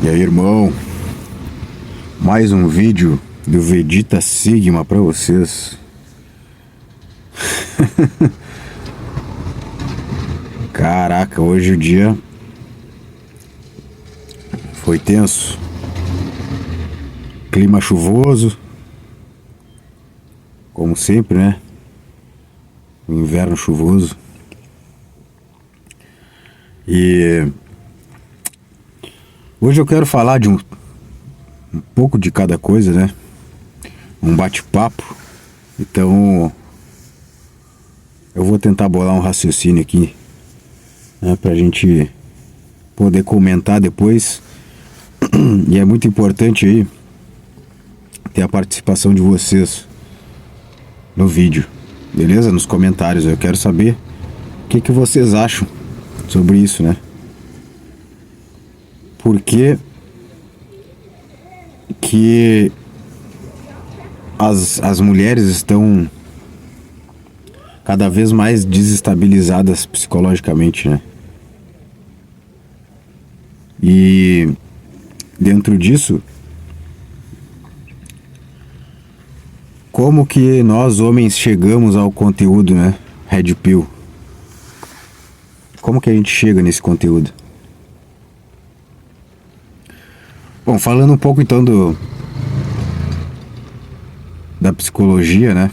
E aí, irmão? Mais um vídeo do Vegeta Sigma pra vocês. Caraca, hoje o dia foi tenso. Clima chuvoso, como sempre, né? Inverno chuvoso. E hoje eu quero falar de um pouco de cada coisa, né? Um bate-papo. Então eu vou tentar bolar um raciocínio aqui, né, pra gente poder comentar depois. E é muito importante aí ter a participação de vocês no vídeo, beleza? Nos comentários, eu quero saber o que vocês acham sobre isso, né? Porque que as mulheres estão cada vez mais desestabilizadas psicologicamente, né? E dentro disso, como que nós homens chegamos ao conteúdo, né? Red Pill. Como que a gente chega nesse conteúdo? Bom, falando um pouco então da psicologia, né?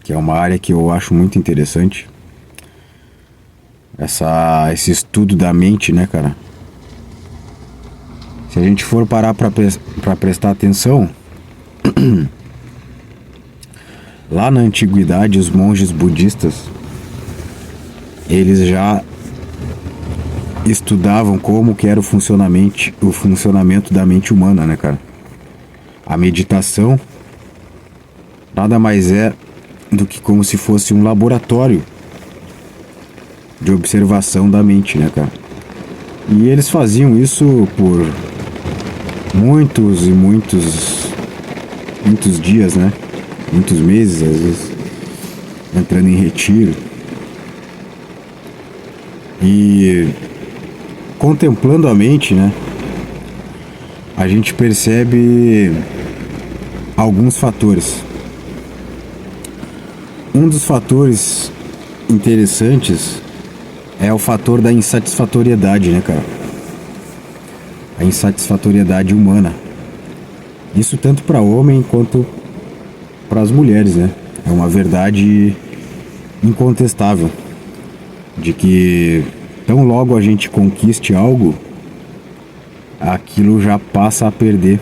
Que é uma área que eu acho muito interessante. Esse estudo da mente, né, cara? Se a gente for parar pra prestar atenção, lá na antiguidade, os monges budistas, eles já estudavam como que era o funcionamento da mente humana, né, cara? A meditação nada mais é do que como se fosse um laboratório de observação da mente, né, cara? E eles faziam isso por muitos e muitos dias, né? Muitos meses, às vezes, entrando em retiro. E contemplando a mente, né? A gente percebe alguns fatores. Um dos fatores interessantes é o fator da insatisfatoriedade, né, cara? A insatisfatoriedade humana. Isso tanto para homem quanto para as mulheres, né? É uma verdade incontestável de que tão logo a gente conquiste algo, aquilo já passa a perder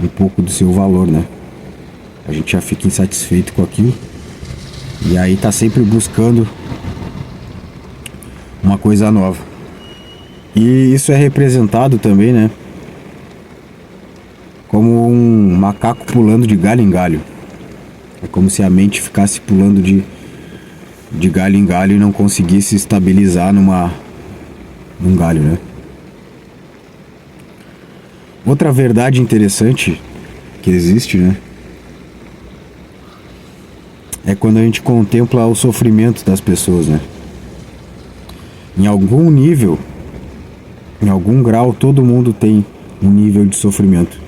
um pouco do seu valor, né? A gente já fica insatisfeito com aquilo e aí tá sempre buscando uma coisa nova. E isso é representado também, né, como um macaco pulando de galho em galho. É como se a mente ficasse pulando de galho em galho e não conseguisse estabilizar num galho, né? Outra verdade interessante que existe, né, é quando a gente contempla o sofrimento das pessoas, né? Em algum nível, em algum grau, todo mundo tem um nível de sofrimento.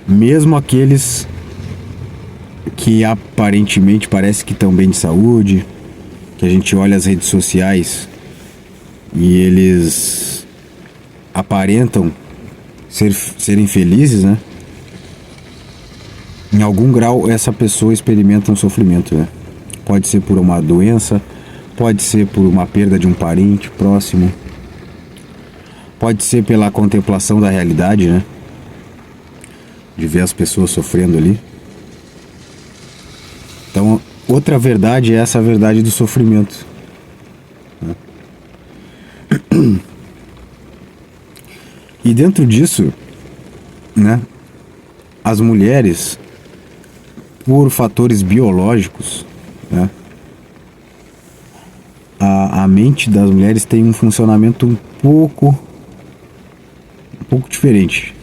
Mesmo aqueles que aparentemente parece que estão bem de saúde, que a gente olha as redes sociais e eles aparentam serem felizes, né? Em algum grau essa pessoa experimenta um sofrimento, né? Pode ser por uma doença, pode ser por uma perda de um parente próximo, pode ser pela contemplação da realidade, né? De ver as pessoas sofrendo ali. Então, outra verdade é essa verdade do sofrimento, né? E dentro disso, né, as mulheres, por fatores biológicos, né, a mente das mulheres tem um funcionamento um pouco diferente,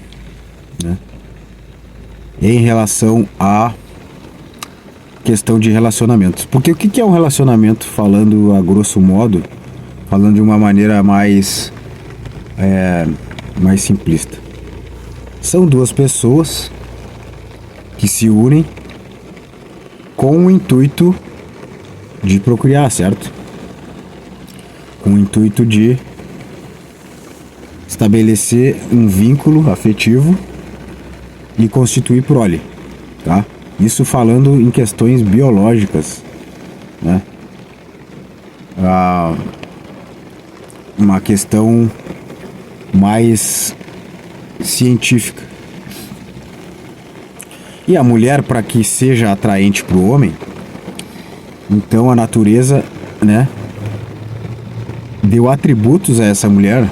né, em relação à questão de relacionamentos. Porque o que é um relacionamento, falando a grosso modo, falando de uma maneira mais mais simplista. São duas pessoas que se unem com o intuito de procriar, certo? Com o intuito de estabelecer um vínculo afetivo e constituir prole, tá? Isso falando em questões biológicas, né? Uma questão mais científica. E a mulher, para que seja atraente para o homem, então a natureza, né, deu atributos a essa mulher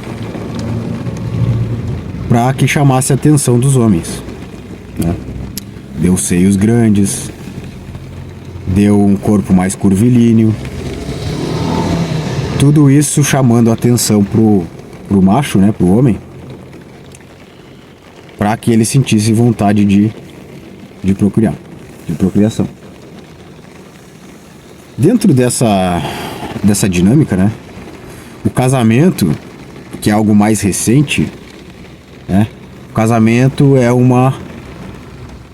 para que chamasse a atenção dos homens, né? Deu seios grandes, deu um corpo mais curvilíneo, tudo isso chamando a atenção pro macho, né, pro homem, para que ele sentisse vontade de procriar, de procriação. Dentro dessa dinâmica, né, o casamento, que é algo mais recente, né, o casamento é uma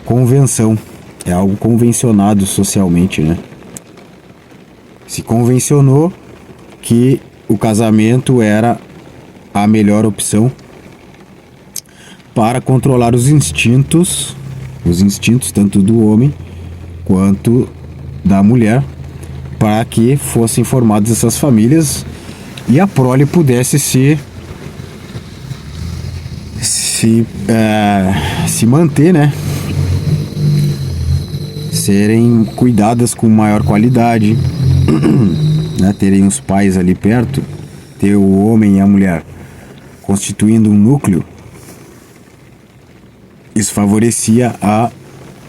convenção, é algo convencionado socialmente, né? Se convencionou que o casamento era a melhor opção para controlar os instintos tanto do homem quanto da mulher, para que fossem formadas essas famílias e a prole pudesse se manter, né? Serem cuidadas com maior qualidade, né? Terem os pais ali perto, ter o homem e a mulher constituindo um núcleo. Isso favorecia a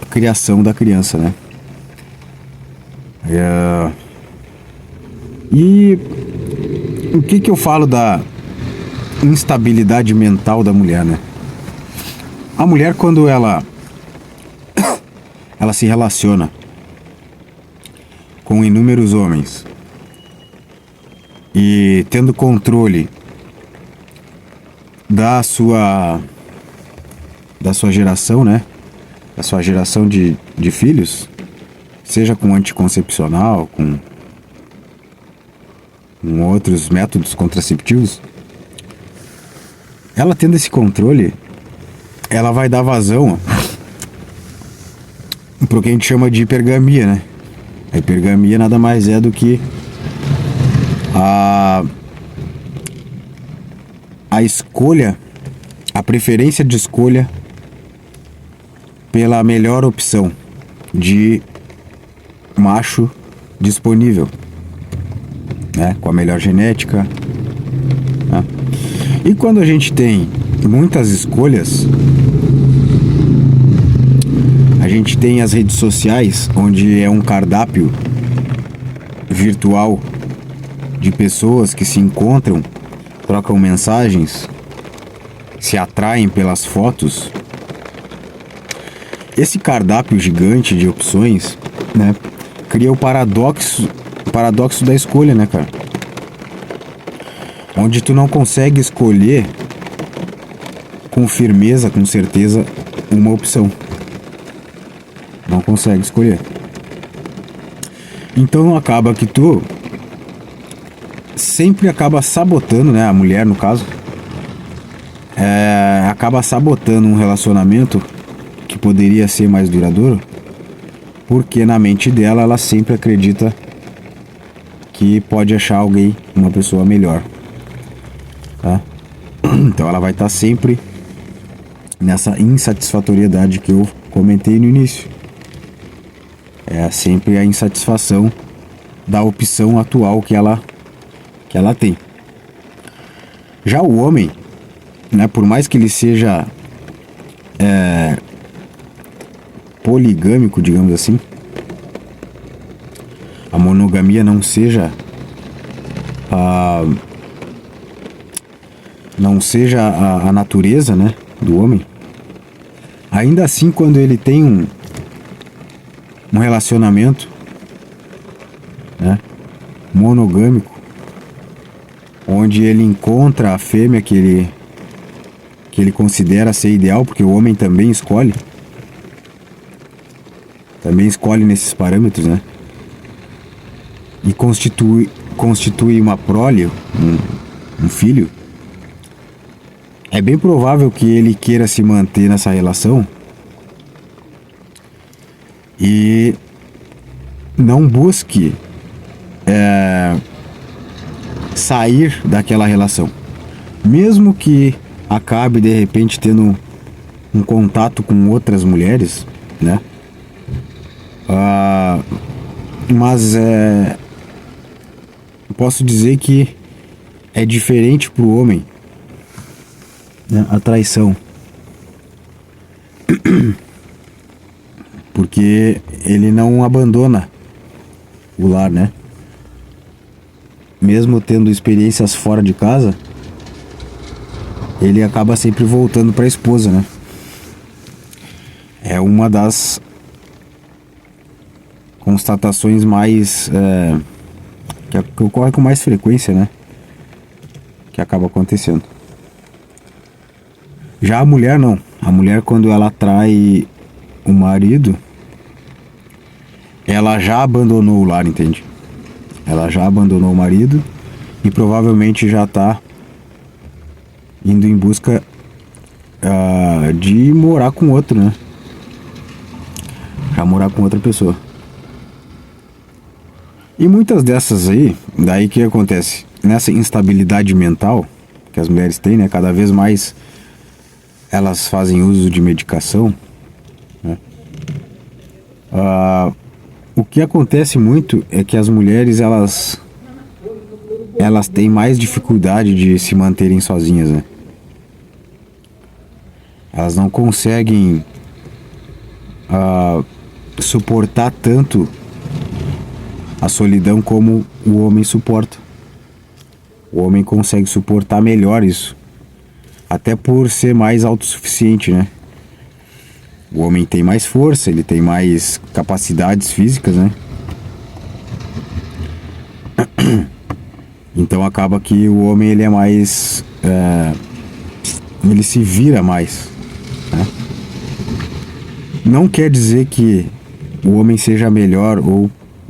criação da criança, né? E o que eu falo da instabilidade mental da mulher, né? A mulher, quando ela se relaciona com inúmeros homens e tendo controle da sua geração, né? Da sua geração de filhos, seja com anticoncepcional, com outros métodos contraceptivos, ela tendo esse controle, ela vai dar vazão pro que a gente chama de hipergamia, né? A hipergamia nada mais é do que a escolha, a preferência de escolha pela melhor opção de macho disponível, né? Com a melhor genética, né? E quando a gente tem muitas escolhas, a gente tem as redes sociais, onde é um cardápio virtual de pessoas que se encontram, trocam mensagens, se atraem pelas fotos. Esse cardápio gigante de opções, né, cria o paradoxo da escolha, né, cara? Onde tu não consegue escolher com firmeza, com certeza, uma opção. Não consegue escolher. Então acaba que tu sempre acaba sabotando, né? A mulher, no caso, acaba sabotando um relacionamento que poderia ser mais duradouro, porque na mente dela ela sempre acredita que pode achar alguém, uma pessoa melhor, tá? Então ela vai estar sempre nessa insatisfatoriedade que eu comentei no início. É sempre a insatisfação da opção atual que ela tem. Já o homem, né, por mais que ele seja poligâmico, digamos assim, a monogamia não seja a natureza, né, do homem, ainda assim, quando ele tem um relacionamento, né, monogâmico, onde ele encontra a fêmea que ele que ele considera ser ideal, porque o homem também escolhe nesses parâmetros, né? E constitui uma prole, um filho. É bem provável que ele queira se manter nessa relação e não busque sair daquela relação, mesmo que acabe de repente tendo um contato com outras mulheres, né? Mas posso dizer que é diferente para o homem, né, a traição, porque ele não abandona o lar, né? Mesmo tendo experiências fora de casa, ele acaba sempre voltando para a esposa, né? É uma das constatações mais que ocorre com mais frequência, né? Que acaba acontecendo. Já a mulher não. A mulher, quando ela trai o marido, ela já abandonou o lar, entende? Ela já abandonou o marido e provavelmente já tá indo em busca de morar com outro, né? Já morar com outra pessoa. E muitas dessas aí, daí que acontece? Nessa instabilidade mental que as mulheres têm, né? Cada vez mais elas fazem uso de medicação, né? O que acontece muito é que as mulheres, elas têm mais dificuldade de se manterem sozinhas, né? Elas não conseguem suportar tanto a solidão como o homem suporta. O homem consegue suportar melhor isso, até por ser mais autossuficiente, né? O homem tem mais força, ele tem mais capacidades físicas, né? Então acaba que o homem, ele é mais ele se vira mais, né? Não quer dizer que o homem seja melhor ou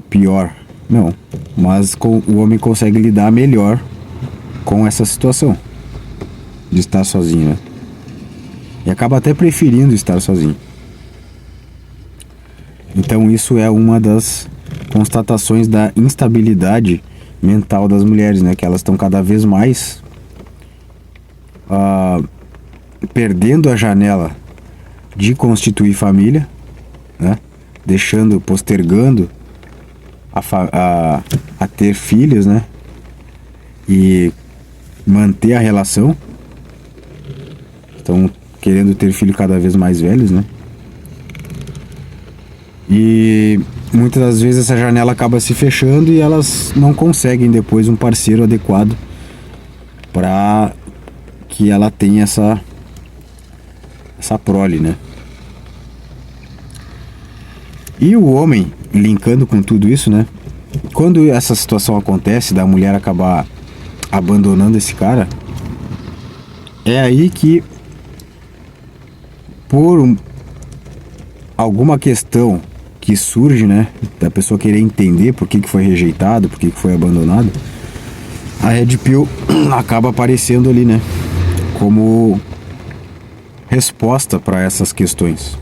pior, não, mas o homem consegue lidar melhor com essa situação de estar sozinho, né? E acaba até preferindo estar sozinho. Então isso é uma das constatações da instabilidade mental das mulheres, né? Que elas estão cada vez mais perdendo a janela de constituir família, né? Postergando a ter filhos, né? E manter a relação. Estão querendo ter filhos cada vez mais velhos, né? E muitas das vezes essa janela acaba se fechando e elas não conseguem depois um parceiro adequado para que ela tenha essa prole, né? E o homem, linkando com tudo isso, né? Quando essa situação acontece, da mulher acabar abandonando esse cara, é aí que, por alguma questão que surge, né, da pessoa querer entender por que foi rejeitado, por que foi abandonado, a Red Pill acaba aparecendo ali, né, como resposta para essas questões,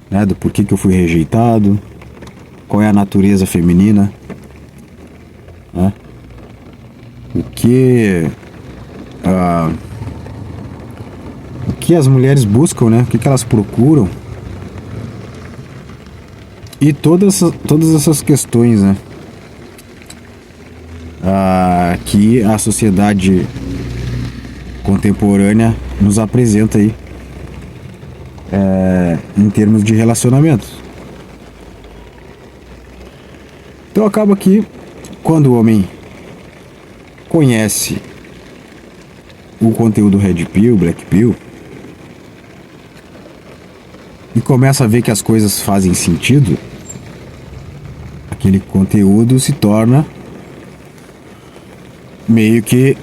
né, do porquê que eu fui rejeitado, qual é a natureza feminina, né, o que as mulheres buscam, né, o que elas procuram, e todas essas questões, né, que a sociedade contemporânea nos apresenta aí, em termos de relacionamentos. Então acaba que quando o homem conhece o conteúdo Red Pill, Black Pill, e começa a ver que as coisas fazem sentido, aquele conteúdo se torna meio que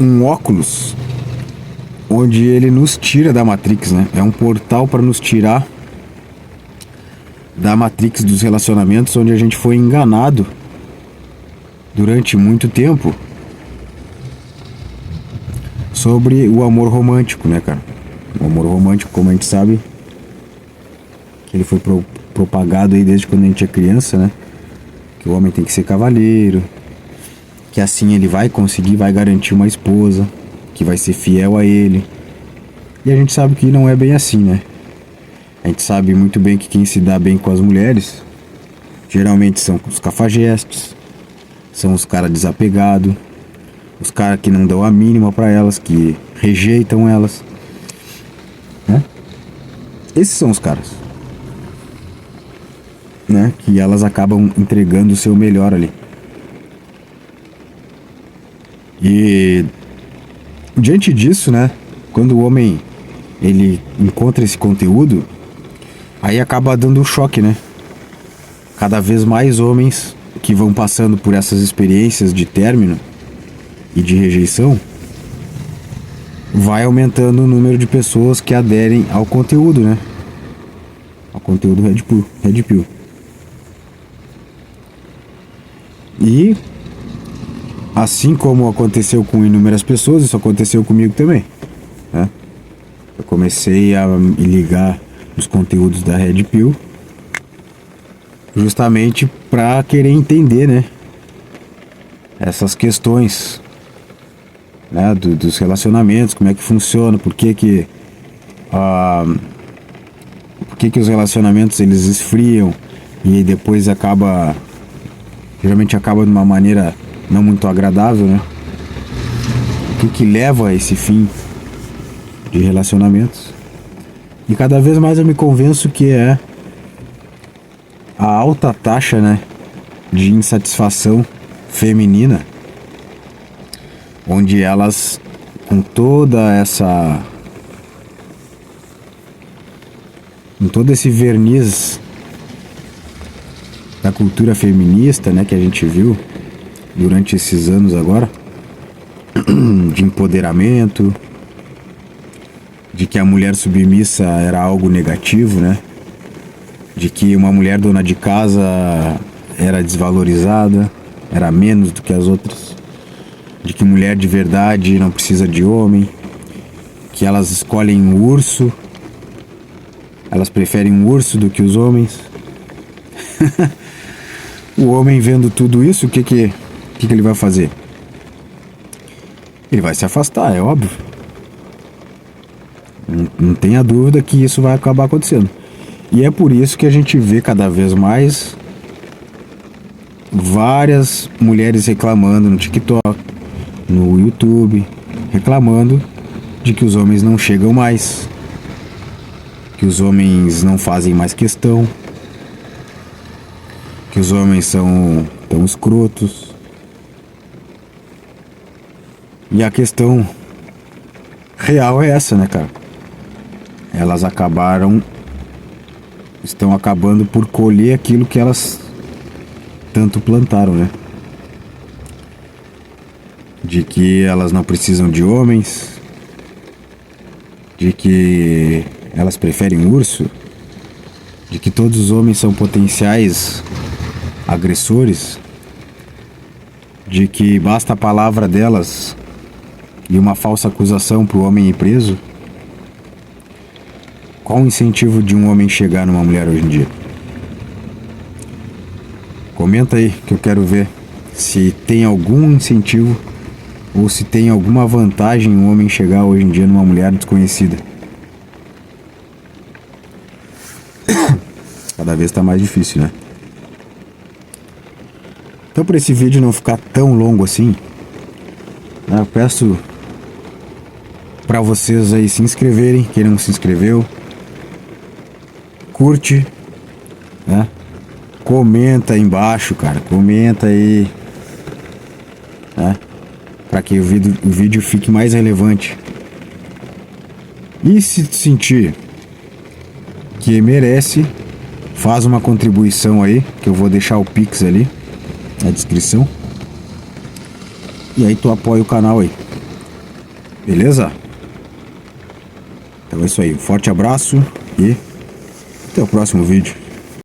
um óculos onde ele nos tira da Matrix, né? É um portal para nos tirar da Matrix dos relacionamentos, onde a gente foi enganado durante muito tempo sobre o amor romântico, né, cara? O amor romântico, como a gente sabe, que ele foi propagado aí desde quando a gente é criança, né? Que o homem tem que ser cavalheiro, que assim ele vai conseguir, vai garantir uma esposa, que vai ser fiel a ele. E a gente sabe que não é bem assim, né? A gente sabe muito bem que quem se dá bem com as mulheres geralmente são os cafajestes, são os caras desapegados, os caras que não dão a mínima pra elas, que rejeitam elas, né? Esses são os caras, né? Que elas acabam entregando o seu melhor ali. E diante disso, né? Quando o homem ele encontra esse conteúdo, aí acaba dando um choque, né? Cada vez mais homens que vão passando por essas experiências de término e de rejeição, vai aumentando o número de pessoas que aderem ao conteúdo, né? Ao conteúdo Red Pill. E assim como aconteceu com inúmeras pessoas, isso aconteceu comigo também, né? Eu comecei a me ligar nos conteúdos da Red Pill justamente para querer entender, né, essas questões, né, dos relacionamentos, como é que funciona, por que os relacionamentos eles esfriam e depois geralmente acaba de uma maneira não muito agradável, né? O que leva a esse fim de relacionamentos? E cada vez mais eu me convenço que é a alta taxa, né, de insatisfação feminina, onde elas, com todo esse verniz da cultura feminista, né, que a gente viu durante esses anos agora, de empoderamento, de que a mulher submissa era algo negativo, né? De que uma mulher dona de casa era desvalorizada, era menos do que as outras, de que mulher de verdade não precisa de homem, que elas escolhem um urso, elas preferem um urso do que os homens. O homem vendo tudo isso, o que ele vai fazer? Ele vai se afastar, é óbvio. Não tenha dúvida que isso vai acabar acontecendo. E é por isso que a gente vê cada vez mais várias mulheres reclamando no TikTok, no YouTube, reclamando de que os homens não chegam mais, que os homens não fazem mais questão, que os homens são tão escrotos. E a questão real é essa, né, cara? Elas estão acabando por colher aquilo que elas tanto plantaram, né? De que elas não precisam de homens, de que elas preferem urso, de que todos os homens são potenciais agressores, de que basta a palavra delas e uma falsa acusação para o homem ir preso. Qual o incentivo de um homem chegar numa mulher hoje em dia? Comenta aí que eu quero ver se tem algum incentivo ou se tem alguma vantagem um homem chegar hoje em dia numa mulher desconhecida. Cada vez tá mais difícil, né? Então, para esse vídeo não ficar tão longo assim, né, eu peço para vocês aí se inscreverem, quem não se inscreveu, curte, né? Comenta aí embaixo, cara, comenta aí, né? Para que o vídeo fique mais relevante. E se sentir que merece, faz uma contribuição aí, que eu vou deixar o Pix ali na descrição. E aí tu apoia o canal aí. Beleza? Então é isso aí. Um forte abraço e até o próximo vídeo.